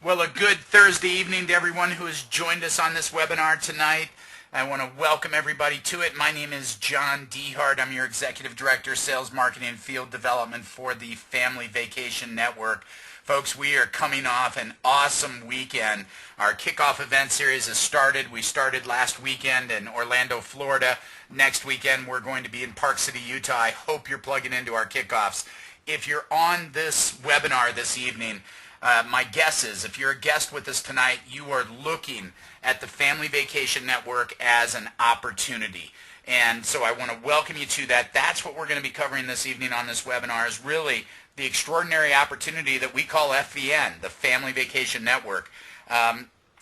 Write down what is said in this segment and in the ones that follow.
Well, a good Thursday evening to everyone who has joined us on this webinar tonight. I want to welcome everybody to it. My name is John Dehart. I'm your Executive Director, Sales, Marketing, and Field Development for the Family Vacation Network. Folks, we are coming off an awesome weekend. Our kickoff event series has started. We started last weekend in Orlando, Florida. Next weekend, we're going to be in Park City, Utah. I hope you're plugging into our kickoffs. If you're on this webinar this evening, my guess is if you're a guest with us tonight, you are looking at the Family Vacation Network as an opportunity. And so I want to welcome you to that. That's what we're going to be covering this evening on this webinar, is really the extraordinary opportunity that we call FVN, the Family Vacation Network.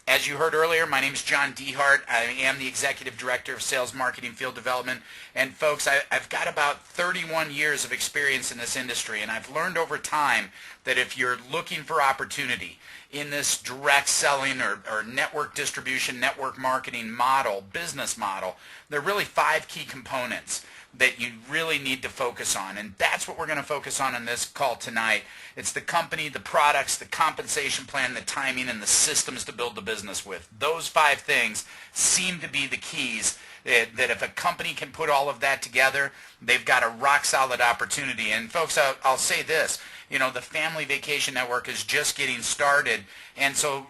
As you heard earlier, my name is John Dehart. I am the Executive Director of Sales, Marketing, Field Development. And folks, I've got about 31 years of experience in this industry, and I've learned over time that if you're looking for opportunity in this direct selling or network distribution, network marketing model, business model, there are really 5 key components that you really need to focus on. And that's what we're going to focus on in this call tonight. It's the company, the products, the compensation plan, the timing, and the systems to build the business with. Those 5 things seem to be the keys that if a company can put all of that together, they've got a rock-solid opportunity. And folks, I'll say this, the Family Vacation Network is just getting started. And so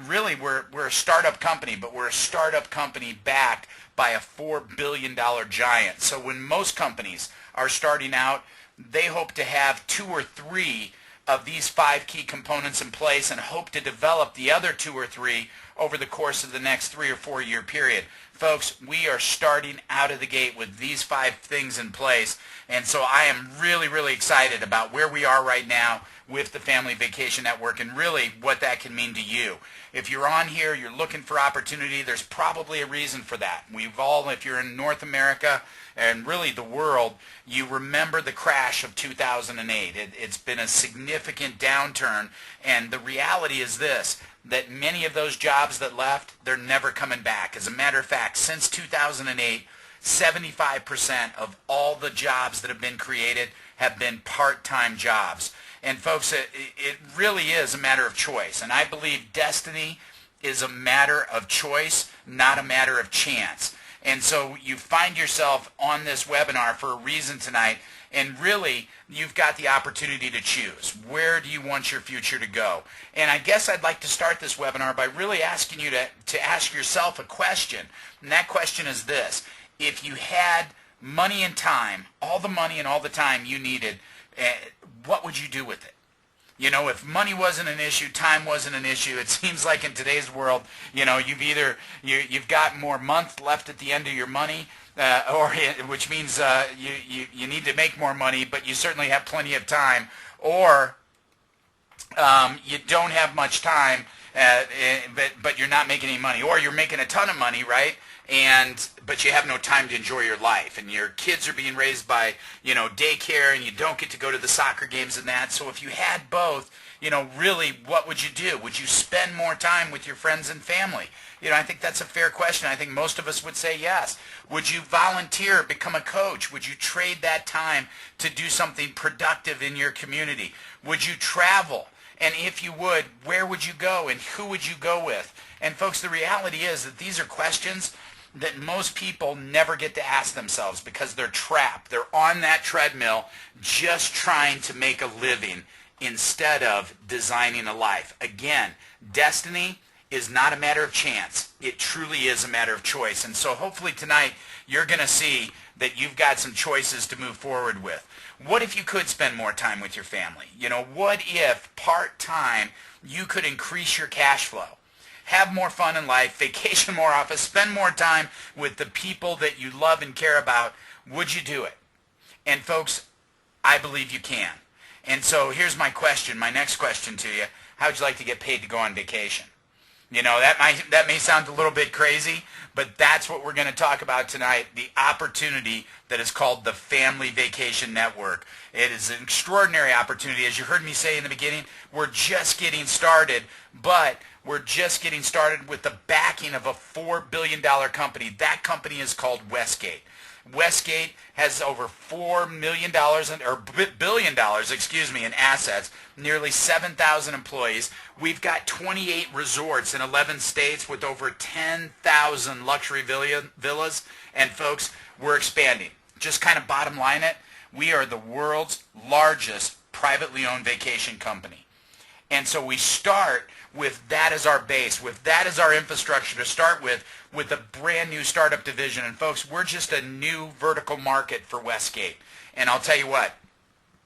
really we're a startup company, but we're a startup company backed by a $4 billion giant. So when most companies are starting out, they hope to have 2 or 3 of these 5 key components in place and hope to develop the other 2 or 3 over the course of the next 3 or 4 year period. Folks, we are starting out of the gate with these 5 things in place, and so I am really, really excited about where we are right now with the Family Vacation Network and really what that can mean to you. If you're on here, you're looking for opportunity, there's probably a reason for that. We've all, if you're in North America and really the world, you remember the crash of 2008. It's been a significant downturn, and the reality is this, that many of those jobs that left, they're never coming back. As a matter of fact, since 2008, 75% of all the jobs that have been created have been part-time jobs. And folks, it really is a matter of choice. And I believe destiny is a matter of choice, not a matter of chance. And so you find yourself on this webinar for a reason tonight, and really you've got the opportunity to choose. Where do you want your future to go? And I guess I'd like to start this webinar by really asking you to ask yourself a question. And that question is this: if you had money and time, all the money and all the time you needed, what would you do with it? If money wasn't an issue, time wasn't an issue, it seems like in today's world, you've got more month left at the end of your money, which means you need to make more money, but you certainly have plenty of time, or you don't have much time, but you're not making any money, or you're making a ton of money, right? But you have no time to enjoy your life, and your kids are being raised by, daycare, and you don't get to go to the soccer games and that. So if you had both, really, what would you do? Would you spend more time with your friends and family? I think that's a fair question. I think most of us would say yes. Would you volunteer, become a coach? Would you trade that time to do something productive in your community? Would you travel? And if you would, where would you go, and who would you go with? And folks, the reality is that these are questions that most people never get to ask themselves because they're trapped. They're on that treadmill just trying to make a living instead of designing a life. Again, destiny is not a matter of chance. It truly is a matter of choice. And so hopefully tonight you're going to see that you've got some choices to move forward with. What if you could spend more time with your family? What if part-time you could increase your cash flow? Have more fun in life, vacation more often, spend more time with the people that you love and care about. Would you do it? And folks, I believe you can. And so here's my question, my next question to you. How would you like to get paid to go on vacation? That may sound a little bit crazy, but that's what we're going to talk about tonight, the opportunity that is called the Family Vacation Network. It is an extraordinary opportunity. As you heard me say in the beginning, we're just getting started, but we're just getting started with the backing of a $4 billion company. That company is called Westgate. Westgate has over $4 million or billion dollars, in assets, nearly 7,000 employees. We've got 28 resorts in 11 states with over 10,000 luxury villas. And folks, we're expanding. Just kind of bottom line it, we are the world's largest privately owned vacation company. And so we start with that as our base, with that as our infrastructure to start with a brand new startup division. And folks, we're just a new vertical market for Westgate. And I'll tell you what,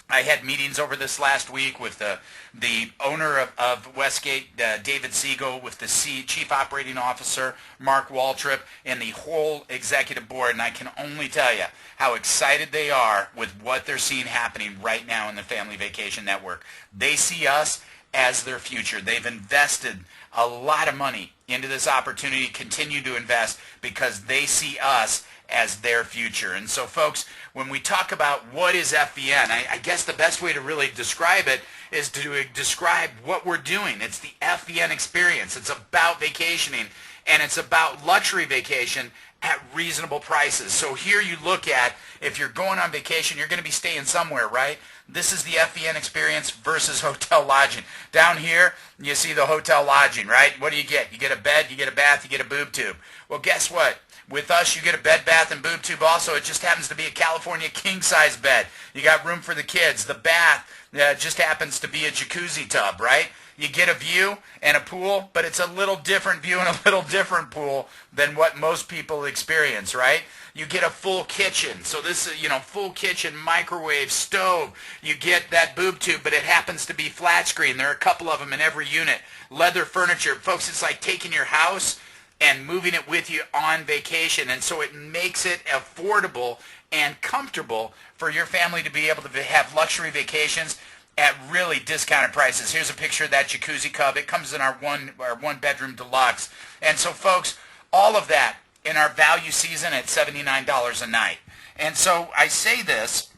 I had meetings over this last week with the owner of Westgate, David Siegel, with the Chief Operating Officer, Mark Waltrip, and the whole executive board. And I can only tell you how excited they are with what they're seeing happening right now in the Family Vacation Network. They see us as their future. They've invested a lot of money into this opportunity, continue to invest because they see us as their future. And so folks, when we talk about what is FVN, I guess the best way to really describe it is to describe what we're doing. It's the FVN experience. It's about vacationing, and it's about luxury vacation at reasonable prices. So here you look at, if you're going on vacation, you're going to be staying somewhere, right? This is the FVN experience versus hotel lodging. Down here, you see the hotel lodging, right? What do you get? You get a bed, you get a bath, you get a boob tube. Well, guess what? With us, you get a bed, bath, and boob tube also. It just happens to be a California king-size bed. You got room for the kids. The bath just happens to be a jacuzzi tub, right? You get a view and a pool, but it's a little different view and a little different pool than what most people experience, right? You get a full kitchen. So this is, full kitchen, microwave, stove. You get that boob tube, but it happens to be flat screen. There are a couple of them in every unit. Leather furniture. Folks, it's like taking your house and moving it with you on vacation. And so it makes it affordable and comfortable for your family to be able to have luxury vacations at really discounted prices. Here's a picture of that jacuzzi cub. It comes in our one bedroom deluxe. And so folks, all of that in our value season at $79 a night. And so I say this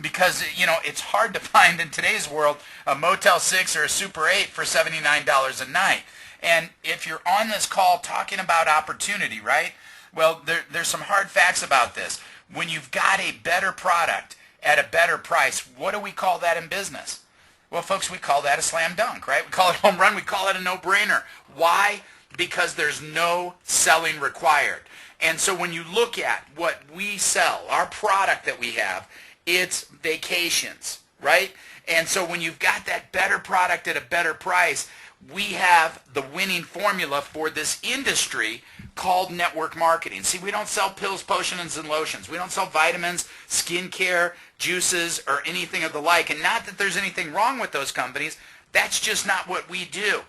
because, it's hard to find in today's world a Motel 6 or a Super 8 for $79 a night. And if you're on this call talking about opportunity, right? Well, there's some hard facts about this. When you've got a better product at a better price, what do we call that in business? Well, folks, we call that a slam dunk, right? We call it home run. We call it a no-brainer. Why? Because there's no selling required. And so when you look at what we sell, our product that we have, it's vacations, right? And so when you've got that better product at a better price, we have the winning formula for this industry called network marketing. See, we don't sell pills, potions, and lotions. We don't sell vitamins, skincare, juices, or anything of the like. And not that there's anything wrong with those companies. That's just not what we do.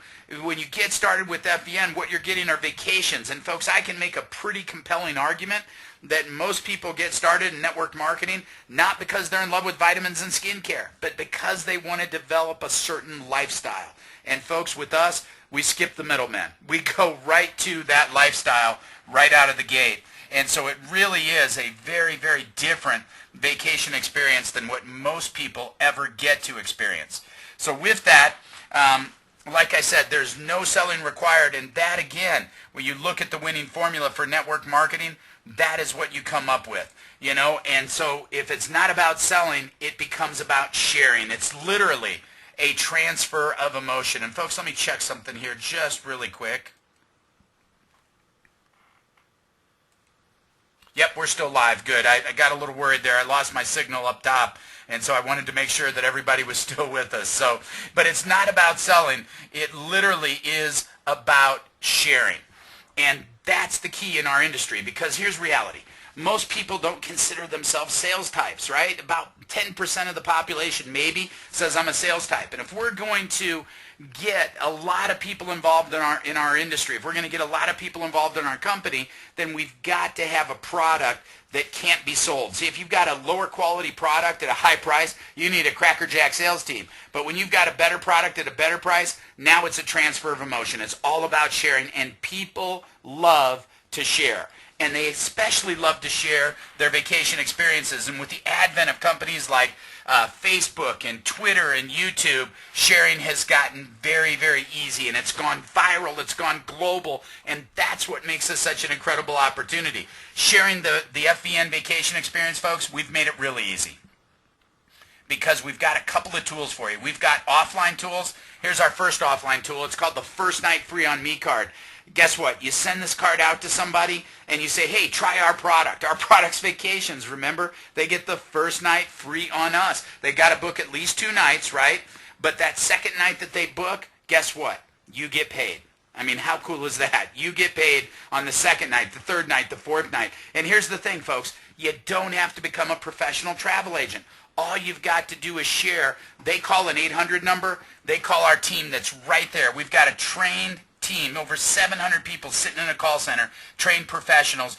When you get started with FVN, what you're getting are vacations. And folks, I can make a pretty compelling argument that most people get started in network marketing not because they're in love with vitamins and skincare, but because they want to develop a certain lifestyle. And folks, with us, we skip the middleman. We go right to that lifestyle right out of the gate. And so it really is a very, very different vacation experience than what most people ever get to experience. So with that, like I said, there's no selling required. And that, again, when you look at the winning formula for network marketing, that is what you come up with. And so if it's not about selling, it becomes about sharing. It's literally a transfer of emotion. And folks, let me check something here just really quick. Yep, we're still live. Good. I got a little worried there. I lost my signal up top, and so I wanted to make sure that everybody was still with us. But it's not about selling. It literally is about sharing. And that's the key in our industry, because here's reality. Most people don't consider themselves sales types, right? About 10% of the population maybe says I'm a sales type. And if we're going to get a lot of people involved in our industry, if we're going to get a lot of people involved in our company, then we've got to have a product that can't be sold. See, if you've got a lower quality product at a high price, you need a crackerjack sales team. But when you've got a better product at a better price, now it's a transfer of emotion. It's all about sharing, and people love to share. and they especially love to share their vacation experiences. And with the advent of companies like Facebook and Twitter and YouTube, sharing has gotten very, very easy, and it's gone viral, it's gone global, and that's what makes this such an incredible opportunity. Sharing the FVN vacation experience, folks, we've made it really easy, because we've got a couple of tools for you. We've got offline tools. Here's our first offline tool. It's called the First Night Free on Me card. Guess what? You send this card out to somebody and you say, hey, try our product. Our product's vacations. Remember, they get the first night free on us. They got to book at least 2 nights, right? But that second night that they book, guess what? You get paid. I mean, how cool is that? You get paid on the second night, the third night, the fourth night. And here's the thing, folks. You don't have to become a professional travel agent. All you've got to do is share. They call an 800 number. They call our team that's right there. We've got a trained team, over 700 people sitting in a call center, trained professionals,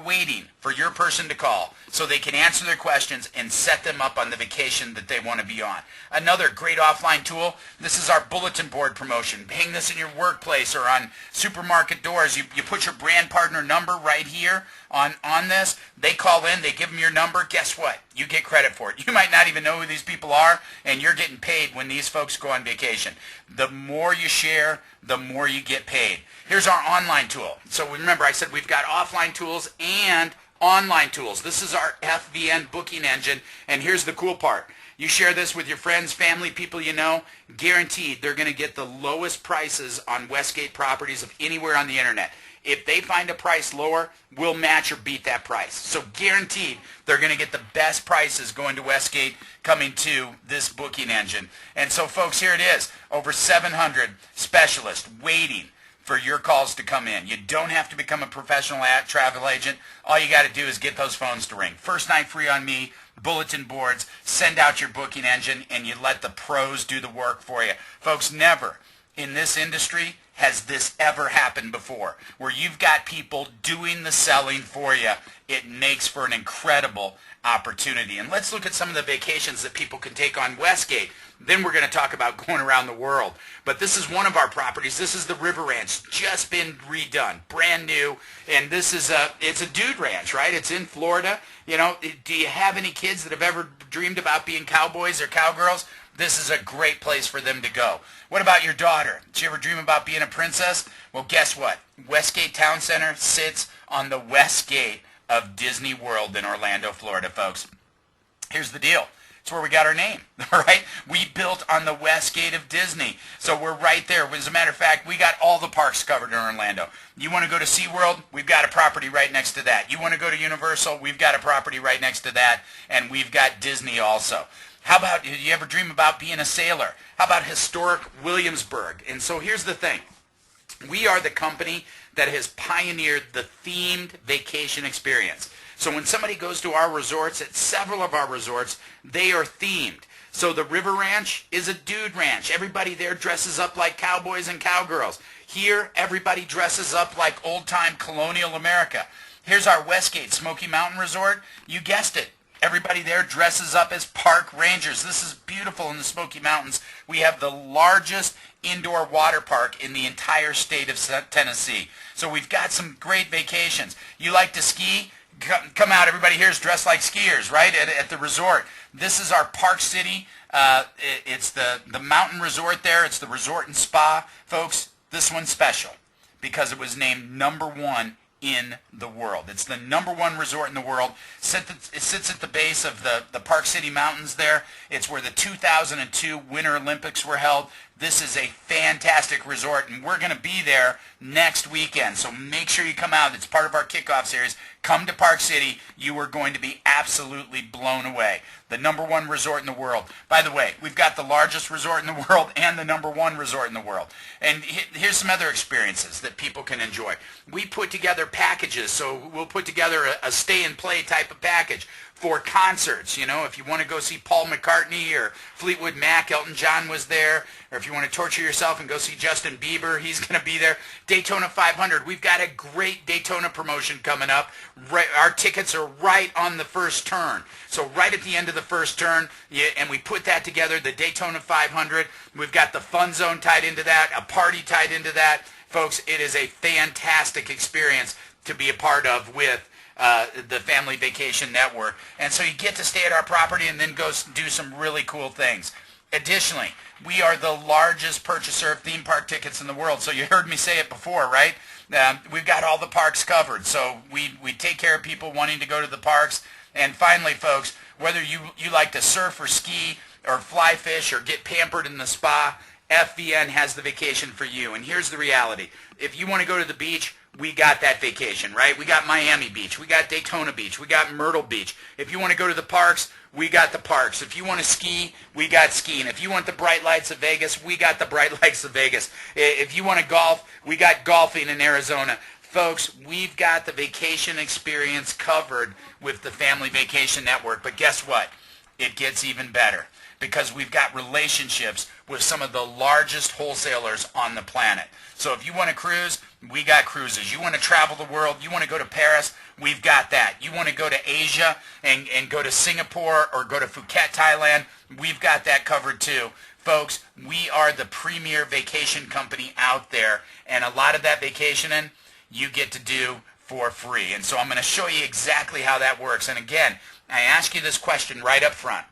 waiting for your person to call so they can answer their questions and set them up on the vacation that they want to be on. Another great offline tool, this is our bulletin board promotion. Hang this in your workplace or on supermarket doors. You put your brand partner number right here on this. They call in, they give them your number. Guess what? You get credit for it. You might not even know who these people are, and you're getting paid when these folks go on vacation. The more you share, the more you get paid. Here's our online tool. So remember, I said we've got offline tools and online tools. This is our FVN booking engine, and here's the cool part. You share this with your friends, family, people you know, guaranteed they're going to get the lowest prices on Westgate properties of anywhere on the internet. If they find a price lower, we'll match or beat that price. So guaranteed they're going to get the best prices going to Westgate, coming to this booking engine. And so, folks, here it is. Over 700 specialists waiting for your calls to come in. You don't have to become a professional travel agent. All you got to do is get those phones to ring. First night free on me, bulletin boards, send out your booking engine, and you let the pros do the work for you. Folks, never in this industry has this ever happened before, where you've got people doing the selling for you. It makes for an incredible opportunity. And let's look at some of the vacations that people can take on Westgate. Then we're going to talk about going around the world. But this is one of our properties. This is the River Ranch, just been redone, brand new. And this is it's a dude ranch, right? It's in Florida. You know, do you have any kids that have ever dreamed about being cowboys or cowgirls? This is a great place for them to go. What about your daughter? Did you ever dream about being a princess? Well, guess what? Westgate Town Center sits on the west gate of Disney World in Orlando, Florida, folks. Here's the deal. It's where we got our name, all right? We built on the west gate of Disney, so we're right there. As a matter of fact, we got all the parks covered in Orlando. You want to go to SeaWorld? We've got a property right next to that. You want to go to Universal? We've got a property right next to that, and we've got Disney also. How about, did you ever dream about being a sailor? How about historic Williamsburg? And so here's the thing. We are the company that has pioneered the themed vacation experience. So when somebody goes to our resorts, at several of our resorts, they are themed. So the River Ranch is a dude ranch. Everybody there dresses up like cowboys and cowgirls. Here, everybody dresses up like old-time colonial America. Here's our Westgate Smoky Mountain Resort. You guessed it. Everybody there dresses up as park rangers. This is beautiful in the Smoky Mountains. We have the largest indoor water park in the entire state of Tennessee. So we've got some great vacations. You like to ski? Come out. Everybody here is dressed like skiers, right, at the resort. This is our Park City. It's the mountain resort there. It's the resort and spa. Folks, this one's special because it was named #1 in the world. It's the #1 resort in the world. It sits at the base of the Park City Mountains there. It's where the 2002 Winter Olympics were held. This is a fantastic resort, and we're going to be there next weekend. So make sure you come out. It's part of our kickoff series. Come to Park City. You are going to be absolutely blown away. The #1 resort in the world. By the way, we've got the largest resort in the world and the #1 resort in the world. And here's some other experiences that people can enjoy. We put together packages. So we'll put together a stay and play type of package for concerts. You know, if you want to go see Paul McCartney or Fleetwood Mac, Elton John was there. Or if you want to torture yourself and go see Justin Bieber, he's going to be there. Daytona 500. We've got a great Daytona promotion coming up. Our tickets are right on the first turn. So right at the end of the first turn, and we put that together, the Daytona 500. We've got the Fun Zone tied into that, a party tied into that. Folks, it is a fantastic experience to be a part of with the Family Vacation Network. And so you get to stay at our property and then go do some really cool things. Additionally, we are the largest purchaser of theme park tickets in the world. So you heard me say it before, right? We've got all the parks covered. So we take care of people wanting to go to the parks. And finally, folks, whether you like to surf or ski or fly fish or get pampered in the spa, FVN has the vacation for you. And here's the reality. If you want to go to the beach, we got that vacation, right? We got Miami Beach. We got Daytona Beach. We got Myrtle Beach. If you want to go to the parks, we got the parks. If you want to ski, we got skiing. If you want the bright lights of Vegas, we got the bright lights of Vegas. If you want to golf, we got golfing in Arizona. Folks, we've got the vacation experience covered with the Family Vacation Network. But guess what? It gets even better because we've got relationships with some of the largest wholesalers on the planet. So if you want to cruise, we got cruises. You want to travel the world, you want to go to Paris, we've got that. You want to go to Asia and go to Singapore or go to Phuket, Thailand, we've got that covered too. Folks, we are the premier vacation company out there, and a lot of that vacationing you get to do for free. And so I'm going to show you exactly how that works. And again, I ask you this question right up front.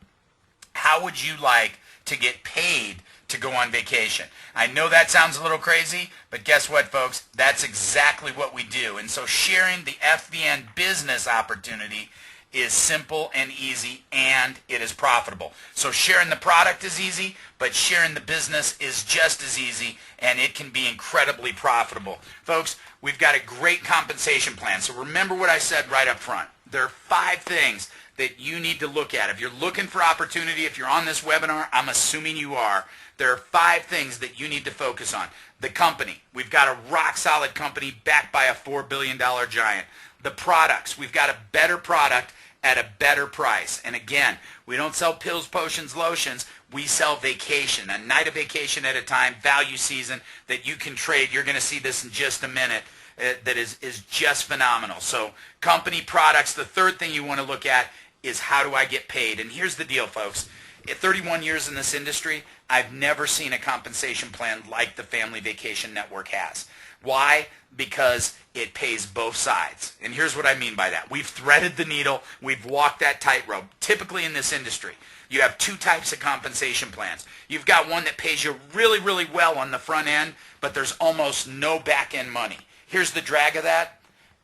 How would you like to get paid to go on vacation? I know that sounds a little crazy, but guess what, folks? That's exactly what we do. And so sharing the FVN business opportunity is simple and easy, and it is profitable. So sharing the product is easy, but sharing the business is just as easy, and it can be incredibly profitable. Folks, we've got a great compensation plan. So remember what I said right up front. There are 5 things that you need to look at. If you're looking for opportunity, if you're on this webinar, I'm assuming you are, there are 5 things that you need to focus on. The company. We've got a rock-solid company backed by a $4 billion giant. The products. We've got a better product at a better price. And again, we don't sell pills, potions, lotions. We sell vacation, a night of vacation at a time, value season that you can trade. You're going to see this in just a minute. That is just phenomenal. So company, products. The third thing you want to look at is how do I get paid? And here's the deal, folks. At 31 years in this industry, I've never seen a compensation plan like the Family Vacation Network has. Why? Because it pays both sides. And here's what I mean by that. We've threaded the needle. We've walked that tightrope. Typically in this industry, you have 2 types of compensation plans. You've got one that pays you really, really well on the front end, but there's almost no back end money. Here's the drag of that.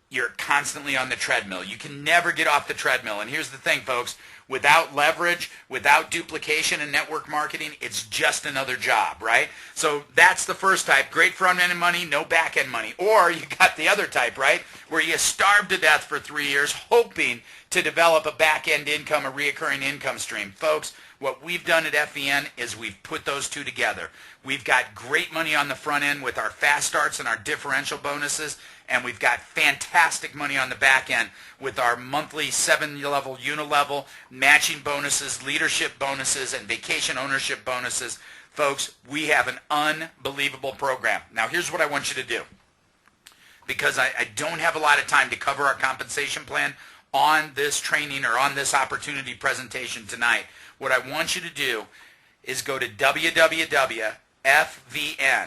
You're constantly on the treadmill. You can never get off the treadmill. And here's the thing, folks. Without leverage, without duplication and network marketing, it's just another job, right? So that's the first type. Great front-end money, no back-end money. Or you got the other type, right, where you starve to death for 3 years hoping to develop a back-end income, a reoccurring income stream. Folks, what we've done at FVN is we've put those 2 together. We've got great money on the front end with our fast starts and our differential bonuses, and we've got fantastic money on the back end with our monthly 7-level unilevel matching bonuses, leadership bonuses, and vacation ownership bonuses. Folks, we have an unbelievable program. Now, here's what I want you to do. Because I don't have a lot of time to cover our compensation plan on this training or on this opportunity presentation tonight, what I want you to do is go to www.FVN,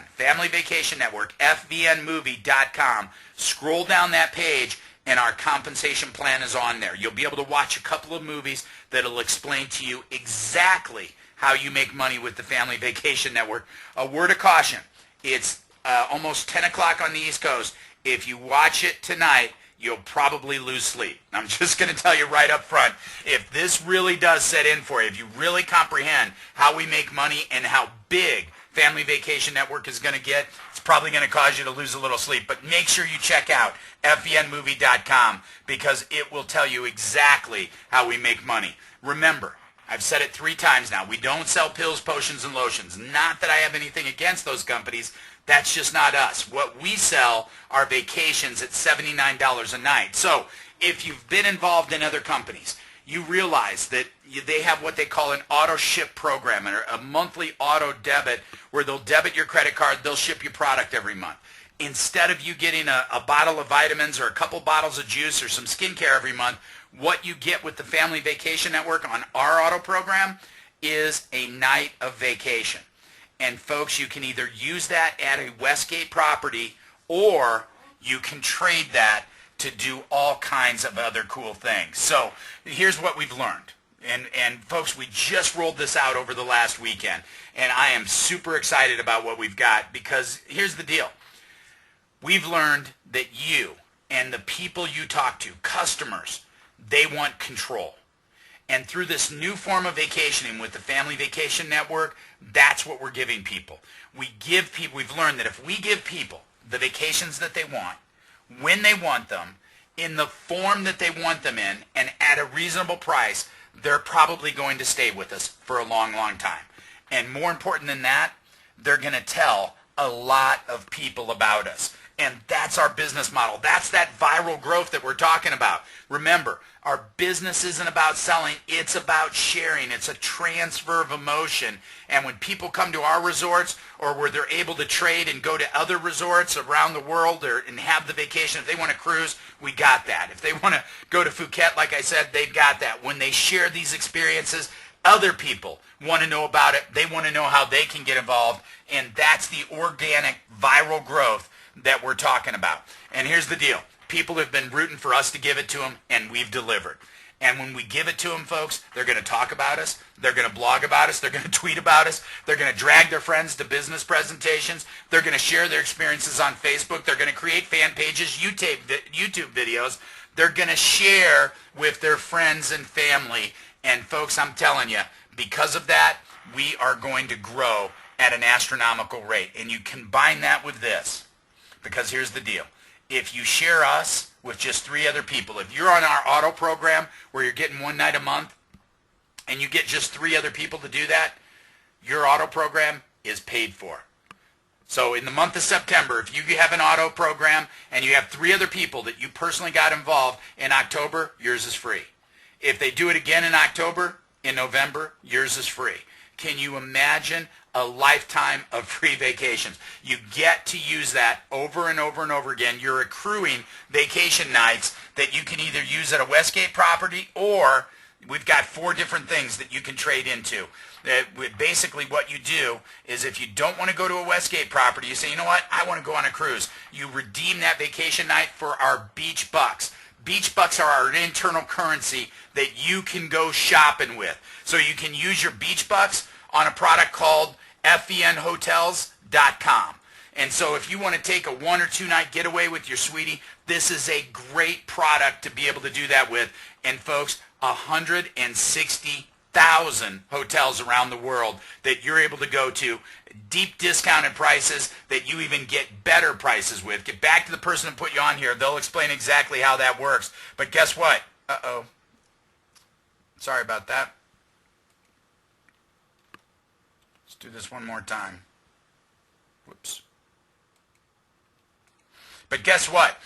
Family Vacation Network, FVNmovie.com. Scroll down that page, and our compensation plan is on there. You'll be able to watch a couple of movies that'll explain to you exactly how you make money with the Family Vacation Network. A word of caution, it's almost 10 o'clock on the East Coast. If you watch it tonight, you'll probably lose sleep. I'm just going to tell you right up front, if this really does set in for you, if you really comprehend how we make money and how big Family Vacation Network is going to get, it's probably going to cause you to lose a little sleep. But make sure you check out FVNmovie.com because it will tell you exactly how we make money. Remember, I've said it 3 times now, we don't sell pills, potions, and lotions. Not that I have anything against those companies. That's just not us. What we sell are vacations at $79 a night. So if you've been involved in other companies, you realize that they have what they call an auto ship program, or a monthly auto debit where they'll debit your credit card, they'll ship you product every month. Instead of you getting a bottle of vitamins or a couple bottles of juice or some skincare every month, what you get with the Family Vacation Network on our auto program is a night of vacation. And folks, you can either use that at a Westgate property or you can trade that to do all kinds of other cool things. So here's what we've learned. And folks, we just rolled this out over the last weekend, and I am super excited about what we've got, because here's the deal. We've learned that you and the people you talk to, customers, they want control. And through this new form of vacationing with the Family Vacation Network, that's what we're giving people. We've learned that if we give people the vacations that they want, when they want them, in the form that they want them in, and at a reasonable price, they're probably going to stay with us for a long, long time. And more important than that, they're going to tell a lot of people about us. And that's our business model. That's that viral growth that we're talking about. Remember, our business isn't about selling. It's about sharing. It's a transfer of emotion. And when people come to our resorts, or where they're able to trade and go to other resorts around the world and have the vacation, if they want to cruise, we got that. If they want to go to Phuket, like I said, they've got that. When they share these experiences, other people want to know about it. They want to know how they can get involved. And that's the organic viral growth that we're talking about. And here's the deal. People have been rooting for us to give it to them, and we've delivered. And when we give it to them, folks, they're going to talk about us. They're going to blog about us. They're going to tweet about us. They're going to drag their friends to business presentations. They're going to share their experiences on Facebook. They're going to create fan pages, YouTube videos. They're going to share with their friends and family. And folks, I'm telling you, because of that, we are going to grow at an astronomical rate. And you combine that with this. Because here's the deal. If you share us with just 3 other people, if you're on our auto program where you're getting 1 night a month and you get just 3 other people to do that, your auto program is paid for. So in the month of September, if you have an auto program and you have 3 other people that you personally got involved, in October, yours is free. If they do it again in October, in November, yours is free. Can you imagine a lifetime of free vacations? You get to use that over and over and over again. You're accruing vacation nights that you can either use at a Westgate property, or we've got 4 different things that you can trade into. Basically what you do is, if you don't want to go to a Westgate property, you say, you know what, I want to go on a cruise. You redeem that vacation night for our beach bucks. Beach bucks are our internal currency that you can go shopping with. So you can use your beach bucks on a product called FENHotels.com. And so if you want to take a 1 or 2 night getaway with your sweetie, this is a great product to be able to do that with. And folks, 160,000 hotels around the world that you're able to go to, deep discounted prices that you even get better prices with. Get back to the person who put you on here. They'll explain exactly how that works. But guess what? Uh-oh. Sorry about that. Let's do this one more time. Whoops. But guess what?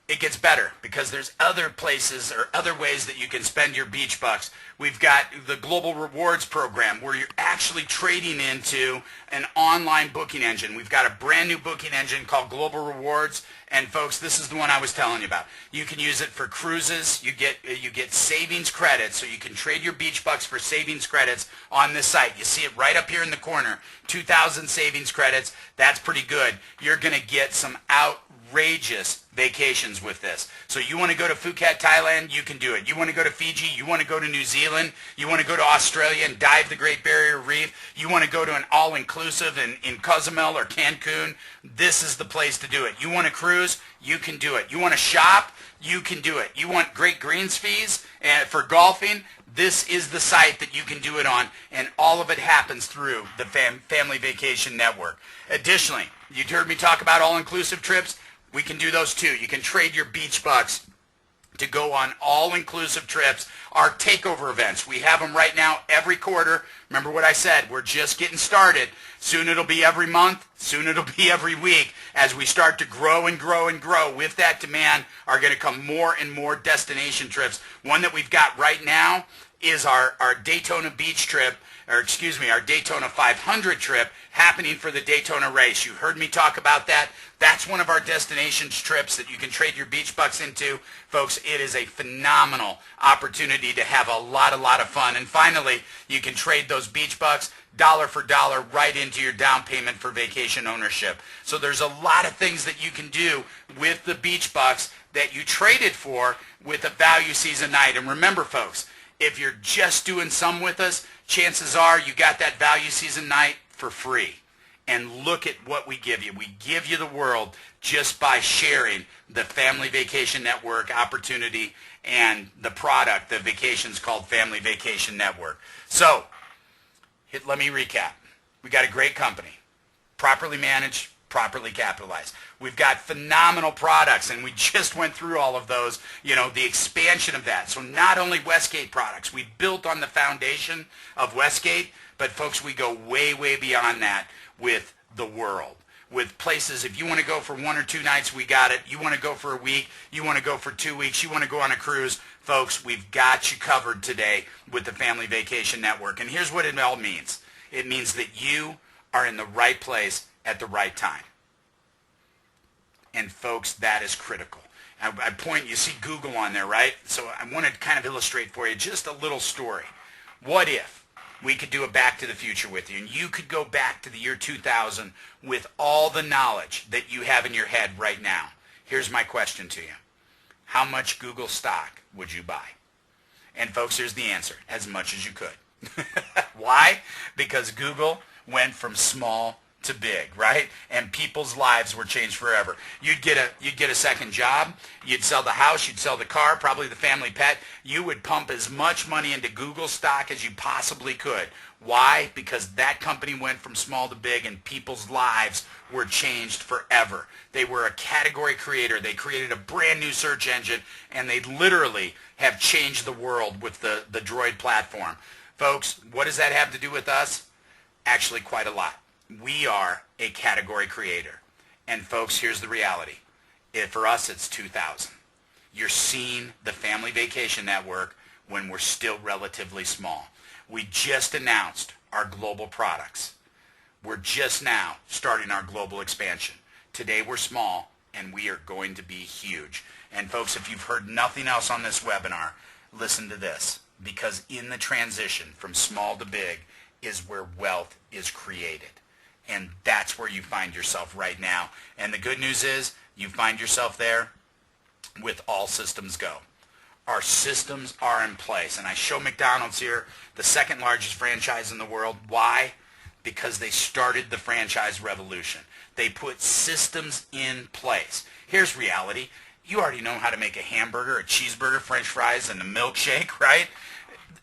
It gets better, because there's other places or other ways that you can spend your beach bucks. We've got the Global Rewards program, where you're actually trading into an online booking engine. We've got a brand new booking engine called Global Rewards, and folks, this is the one I was telling you about. You can use it for cruises. You get savings credits, so you can trade your beach bucks for savings credits on this site. You see it right up here in the corner, 2,000 savings credits. That's pretty good. You're going to get some outrageous vacations with this. So you want to go to Phuket, Thailand, you can do it. You want to go to Fiji, you want to go to New Zealand, you want to go to Australia and dive the Great Barrier Reef, you want to go to an all-inclusive in Cozumel or Cancun, this is the place to do it. You want to cruise, you can do it. You want to shop, you can do it. You want great greens fees for golfing, this is the site that you can do it on, and all of it happens through the Family Vacation Network. Additionally, you heard me talk about all-inclusive trips. We can do those too. You can trade your beach bucks to go on all-inclusive trips. Our takeover events, we have them right now every quarter. Remember what I said, we're just getting started. Soon it'll be every month. Soon it'll be every week. As we start to grow and grow and grow, with that demand are going to come more and more destination trips. One that we've got right now is our Daytona Beach trip, our Daytona 500 trip happening for the Daytona race. You heard me talk about that. That's one of our destinations trips that you can trade your beach bucks into. Folks, it is a phenomenal opportunity to have a lot of fun. And finally, you can trade those beach bucks dollar for dollar right into your down payment for vacation ownership. So there's a lot of things that you can do with the beach bucks that you traded for with a value season night. And remember, folks, if you're just doing some with us, chances are you got that value season night for free. And look at what we give you. We give you the world just by sharing the Family Vacation Network opportunity and the product, the vacations called Family Vacation Network. So, let me recap. We got a great company, properly managed, properly capitalized. We've got phenomenal products, and we just went through all of those, the expansion of that. So not only Westgate products, we built on the foundation of Westgate, but folks, we go way beyond that with the world. With places, if you want to go for 1 or 2 nights, we got it. You want to go for a week, you want to go for 2 weeks, you want to go on a cruise, folks, we've got you covered today with the Family Vacation Network. And here's what it all means. It means that you are in the right place at the right time. And folks, that is critical. You see Google on there, right? So I want to kind of illustrate for you just a little story. What if we could do a Back to the Future with you, and you could go back to the year 2000 with all the knowledge that you have in your head right now? Here's my question to you. How much Google stock would you buy? And folks, here's the answer. As much as you could. Why? Because Google went from small to big, right? And people's lives were changed forever. You'd get a second job, you'd sell the house, you'd sell the car, probably the family pet. You would pump as much money into Google stock as you possibly could. Why? Because that company went from small to big, and people's lives were changed forever. They were a category creator. They created a brand new search engine, and they literally have changed the world with the Droid platform. Folks, what does that have to do with us? Actually, quite a lot. We are a category creator. And folks, here's the reality. For us, it's 2000. You're seeing the Family Vacation Network when we're still relatively small. We just announced our global products. We're just now starting our global expansion. Today we're small, and we are going to be huge. And folks, if you've heard nothing else on this webinar, listen to this. Because in the transition from small to big is where wealth is created. And that's where you find yourself right now. And the good news is you find yourself there with all systems go. Our systems are in place. And I show McDonald's here, the second largest franchise in the world. Why? Because they started the franchise revolution. They put systems in place. Here's reality. You already know how to make a hamburger, a cheeseburger, French fries, and a milkshake, right?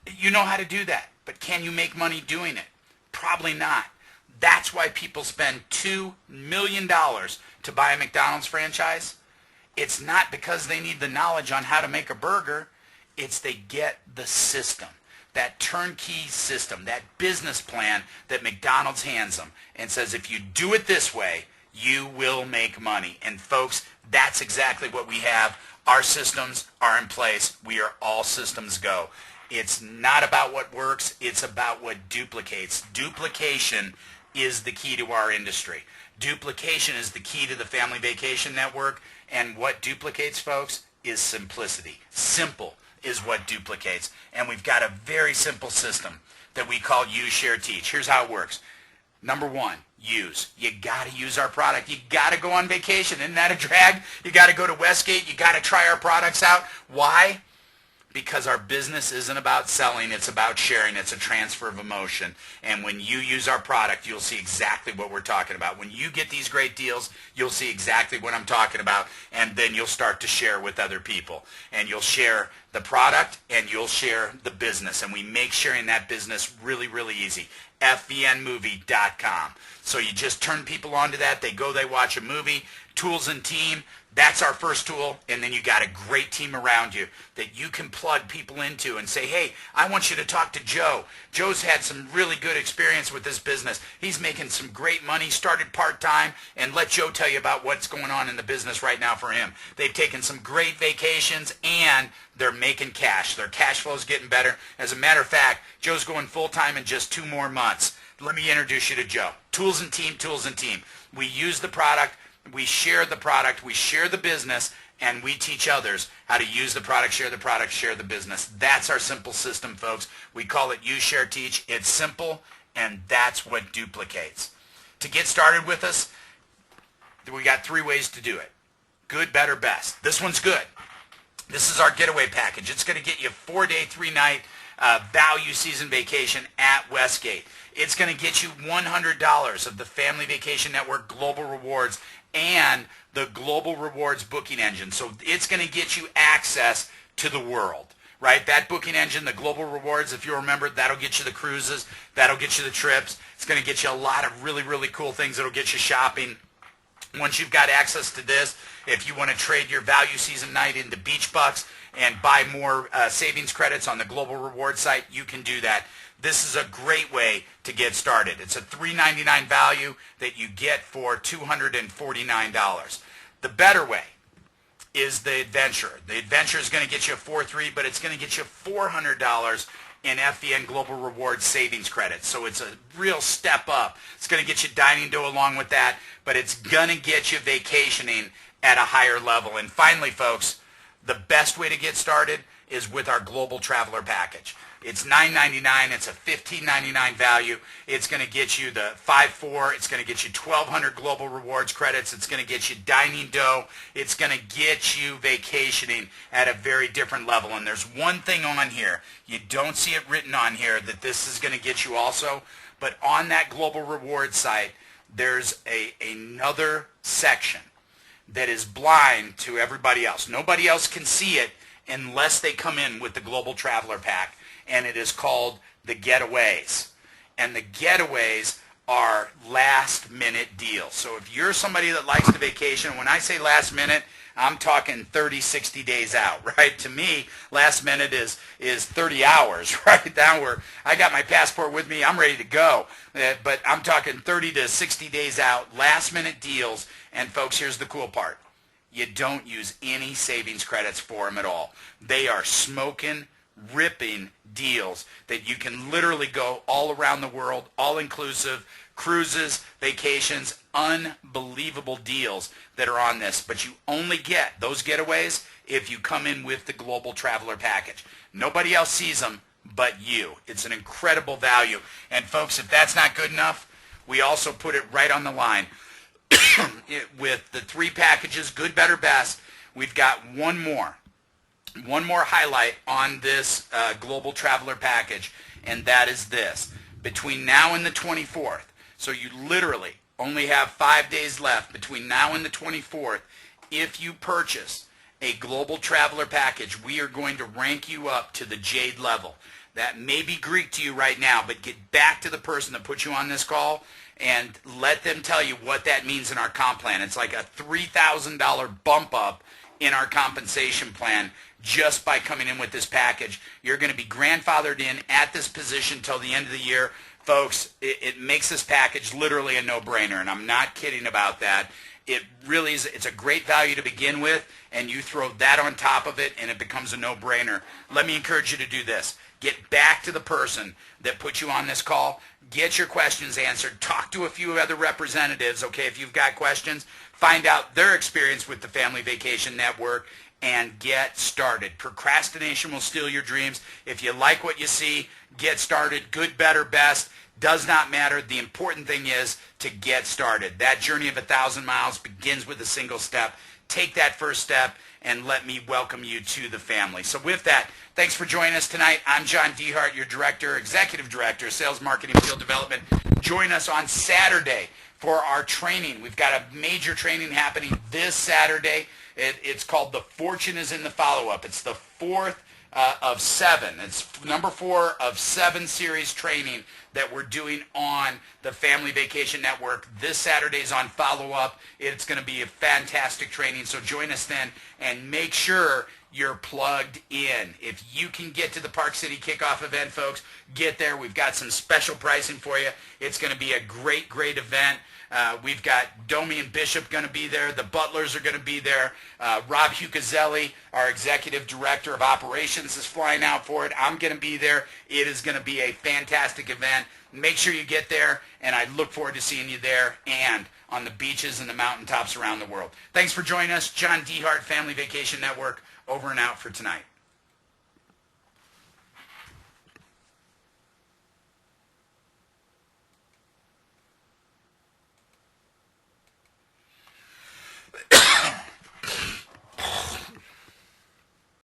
You know how to do that. But can you make money doing it? Probably not. That's why people spend $2 million to buy a McDonald's franchise. It's not because they need the knowledge on how to make a burger. It's they get the system, that turnkey system, that business plan that McDonald's hands them and says, if you do it this way, you will make money. And folks, that's exactly what we have. Our systems are in place. We are all systems go. It's not about what works. It's about what duplicates. Duplication is the key to our industry. Duplication is the key to the Family Vacation Network. And what duplicates, folks, is simplicity. Simple is what duplicates. And we've got a very simple system that we call Use, Share, Teach. Here's how it works. Number one, use. You got to use our product. You got to go on vacation. Isn't that a drag? You got to go to Westgate. You got to try our products out. Why? Because our business isn't about selling, it's about sharing. It's a transfer of emotion. And when you use our product, you'll see exactly what we're talking about. When you get these great deals, you'll see exactly what I'm talking about, and then you'll start to share with other people. And you'll share the product, and you'll share the business. And we make sharing that business really, really easy. FVNmovie.com. So you just turn people onto that. They go, they watch a movie. Tools and Team, that's our first tool. And then you got a great team around you that you can plug people into and say, hey, I want you to talk to Joe. Joe's had some really good experience with this business. He's making some great money, started part-time, and let Joe tell you about what's going on in the business right now for him. They've taken some great vacations, and they're making cash. Their cash flow is getting better. As a matter of fact, Joe's going full-time in just 2 more months. Let me introduce you to Joe. Tools and Team, Tools and Team. We use the product. We share the product, we share the business, and we teach others how to use the product, share the business. That's our simple system, folks. We call it Use, Share, Teach. It's simple, and that's what duplicates. To get started with us, we got 3 ways to do it. Good, better, best. This one's good. This is our getaway package. It's going to get you a 4-day, 3-night value season vacation at Westgate. It's going to get you $100 of the Family Vacation Network Global Rewards and the Global Rewards booking engine. So it's going to get you access to the world, right? That booking engine, the Global Rewards, if you remember, that'll get you the cruises, that'll get you the trips. It's going to get you a lot of really, really cool things that'll get you shopping. Once you've got access to this, if you want to trade your value season night into beach bucks and buy more savings credits on the Global Rewards site, you can do that. This is a great way to get started. It's a $399 value that you get for $249. The better way is the Adventure. The Adventure is going to get you a 4-3, but it's going to get you $400 in FVN Global Rewards savings credits. So it's a real step up. It's going to get you dining dough along with that, but it's going to get you vacationing at a higher level. And finally, folks, the best way to get started is with our Global Traveler Package. It's $9.99. It's a $15.99 value. It's going to get you the 5-4. It's going to get you 1,200 Global Rewards credits. It's going to get you dining dough. It's going to get you vacationing at a very different level. And there's one thing on here. You don't see it written on here that this is going to get you also. But on that Global Rewards site, there's another section that is blind to everybody else. Nobody else can see it unless they come in with the Global Traveler Pack. And it is called the Getaways. And the Getaways are last-minute deals. So if you're somebody that likes to vacation, when I say last minute, I'm talking 30, 60 days out, right? To me, last minute is 30 hours, right? Now I got my passport with me. I'm ready to go. But I'm talking 30 to 60 days out, last-minute deals. And, folks, here's the cool part. You don't use any savings credits for them at all. They are smoking, ripping deals that you can literally go all around the world, all-inclusive, cruises, vacations, unbelievable deals that are on this. But you only get those getaways if you come in with the Global Traveler Package. Nobody else sees them but you. It's an incredible value. And, folks, if that's not good enough, we also put it right on the line. With the 3 packages, good, better, best, we've got one more highlight on this Global Traveler Package, and that is this. Between now and the 24th, so you literally only have 5 days left between now and the 24th, if you purchase a Global Traveler Package, we are going to rank you up to the Jade level. That may be Greek to you right now, but get back to the person that put you on this call and let them tell you what that means in our comp plan. It's like a $3,000 bump up in our compensation plan just by coming in with this package. You're going to be grandfathered in at this position till the end of the year. Folks, it makes this package literally a no-brainer, and I'm not kidding about that. It really is. It's a great value to begin with, and you throw that on top of it, and it becomes a no-brainer. Let me encourage you to do this. Get back to the person that put you on this call. Get your questions answered. Talk to a few other representatives, okay, if you've got questions. Find out their experience with the Family Vacation Network and get started. Procrastination will steal your dreams. If you like what you see, get started. Good, better, best. Does not matter. The important thing is to get started. That journey of 1,000 miles begins with a single step. Take that first step and let me welcome you to the family. So with that, thanks for joining us tonight. I'm John Dehart, your director, executive director, sales, marketing, field development. Join us on Saturday for our training. We've got a major training happening this Saturday. It's called The Fortune is in the Follow-Up. It's the 4th of 7. It's number 4 of 7 series training that we're doing on the Family Vacation Network. This Saturday's on Follow Up. It's going to be a fantastic training, so join us then and make sure you're plugged in. If you can get to the Park City Kickoff event, folks, get there. We've got some special pricing for you. It's going to be a great, great event. We've got Domi and Bishop going to be there. The Butlers are going to be there. Rob Hucazelli, our Executive Director of Operations, is flying out for it. I'm going to be there. It is going to be a fantastic event. Make sure you get there, and I look forward to seeing you there and on the beaches and the mountaintops around the world. Thanks for joining us. John Dehart, Family Vacation Network, over and out for tonight.